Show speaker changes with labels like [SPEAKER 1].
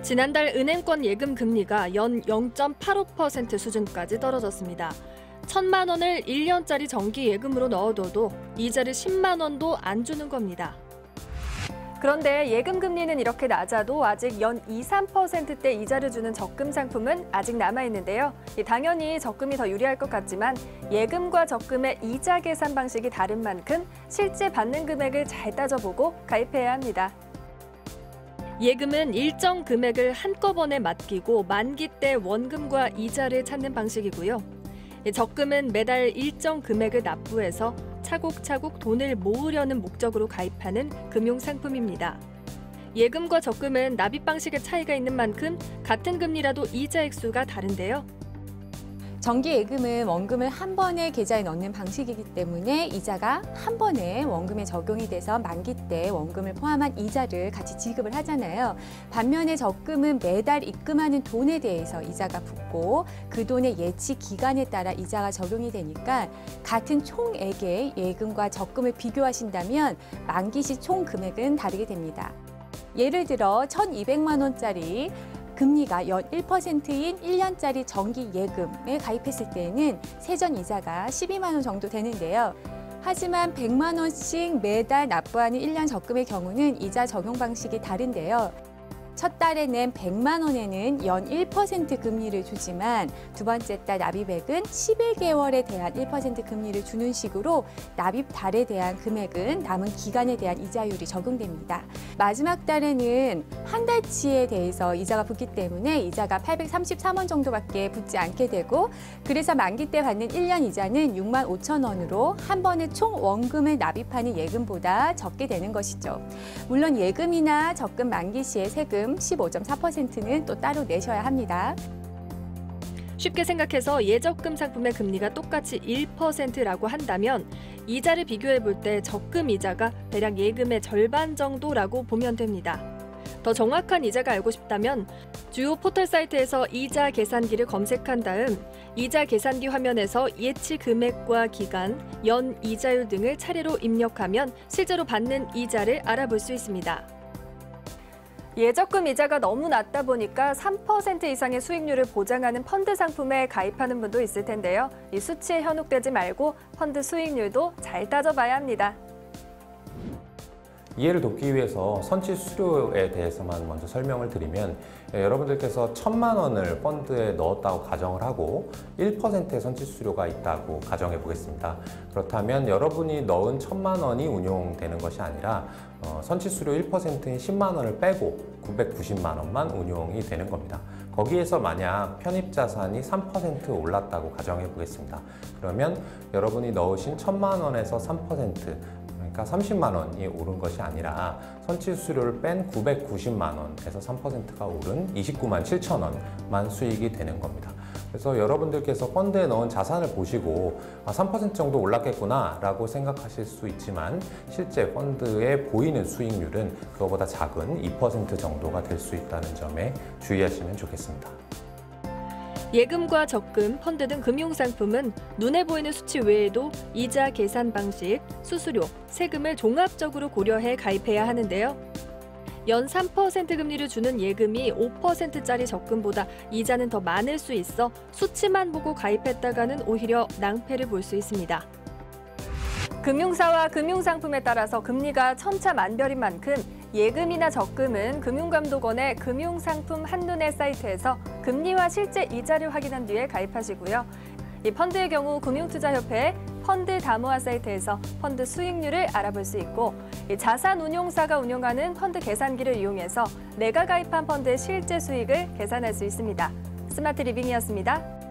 [SPEAKER 1] 지난달 은행권 예금 금리가 연 0.85% 수준까지 떨어졌습니다. 1,000만 원을 1년짜리 정기 예금으로 넣어둬도 이자를 10만 원도 안 주는 겁니다. 그런데 예금 금리는 이렇게 낮아도 아직 연 2, 3%대 이자를 주는 적금 상품은 아직 남아있는데요. 당연히 적금이 더 유리할 것 같지만 예금과 적금의 이자 계산 방식이 다른 만큼 실제 받는 금액을 잘 따져보고 가입해야 합니다. 예금은 일정 금액을 한꺼번에 맡기고 만기 때 원금과 이자를 찾는 방식이고요. 적금은 매달 일정 금액을 납부해서 차곡차곡 돈을 모으려는 목적으로 가입하는 금융상품입니다. 예금과 적금은 납입 방식의 차이가 있는 만큼 같은 금리라도 이자 액수가 다른데요.
[SPEAKER 2] 정기 예금은 원금을 한 번에 계좌에 넣는 방식이기 때문에 이자가 한 번에 원금에 적용이 돼서 만기 때 원금을 포함한 이자를 같이 지급을 하잖아요. 반면에 적금은 매달 입금하는 돈에 대해서 이자가 붙고 그 돈의 예치 기간에 따라 이자가 적용이 되니까 같은 총액의 예금과 적금을 비교하신다면 만기 시 총 금액은 다르게 됩니다. 예를 들어 1,200만 원짜리 금리가 연 1%인 1년짜리 정기 예금에 가입했을 때에는 세전 이자가 12만 원 정도 되는데요. 하지만 100만 원씩 매달 납부하는 1년 적금의 경우는 이자 적용 방식이 다른데요. 첫 달에 낸 100만 원에는 연 1% 금리를 주지만 두 번째 달 납입액은 11개월에 대한 1% 금리를 주는 식으로 납입 달에 대한 금액은 남은 기간에 대한 이자율이 적용됩니다. 마지막 달에는 한 달치에 대해서 이자가 붙기 때문에 이자가 833원 정도밖에 붙지 않게 되고 그래서 만기 때 받는 1년 이자는 6만 5천 원으로 한 번에 총 원금을 납입하는 예금보다 적게 되는 것이죠. 물론 예금이나 적금 만기 시의 세금 15.4%는 또 따로 내셔야 합니다.
[SPEAKER 1] 쉽게 생각해서 예적금 상품의 금리가 똑같이 1%라고 한다면 이자를 비교해 볼 때 적금 이자가 대략 예금의 절반 정도라고 보면 됩니다. 더 정확한 이자가 알고 싶다면 주요 포털 사이트에서 이자 계산기를 검색한 다음 이자 계산기 화면에서 예치 금액과 기간, 연 이자율 등을 차례로 입력하면 실제로 받는 이자를 알아볼 수 있습니다. 예적금 이자가 너무 낮다 보니까 3% 이상의 수익률을 보장하는 펀드 상품에 가입하는 분도 있을 텐데요. 이 수치에 현혹되지 말고 펀드 수익률도 잘 따져봐야 합니다.
[SPEAKER 3] 이해를 돕기 위해서 선취 수수료에 대해서만 먼저 설명을 드리면 여러분들께서 1,000만 원을 펀드에 넣었다고 가정을 하고 1%의 선취 수수료가 있다고 가정해 보겠습니다. 그렇다면 여러분이 넣은 1,000만 원이 운용되는 것이 아니라 선취 수수료 1%인 10만 원을 빼고 990만 원만 운용이 되는 겁니다. 거기에서 만약 편입자산이 3% 올랐다고 가정해 보겠습니다. 그러면 여러분이 넣으신 1,000만 원에서 3%, 그러니까 30만 원이 오른 것이 아니라 선취 수수료를 뺀 990만 원에서 3%가 오른 29만 7천 원만 수익이 되는 겁니다. 그래서 여러분들께서 펀드에 넣은 자산을 보시고 3% 정도 올랐겠구나 라고 생각하실 수 있지만 실제 펀드에 보이는 수익률은 그거보다 작은 2% 정도가 될 수 있다는 점에 주의하시면 좋겠습니다.
[SPEAKER 1] 예금과 적금, 펀드 등 금융상품은 눈에 보이는 수치 외에도 이자 계산 방식, 수수료, 세금을 종합적으로 고려해 가입해야 하는데요. 연 3% 금리를 주는 예금이 5%짜리 적금보다 이자는 더 많을 수 있어 수치만 보고 가입했다가는 오히려 낭패를 볼 수 있습니다. 금융사와 금융상품에 따라서 금리가 천차만별인 만큼 예금이나 적금은 금융감독원의 금융상품 한눈에 사이트에서 금리와 실제 이자를 확인한 뒤에 가입하시고요. 이 펀드의 경우 금융투자협회의 펀드 담보화 사이트에서 펀드 수익률을 알아볼 수 있고 자산운용사가 운영하는 펀드 계산기를 이용해서 내가 가입한 펀드의 실제 수익을 계산할 수 있습니다. 스마트 리빙이었습니다.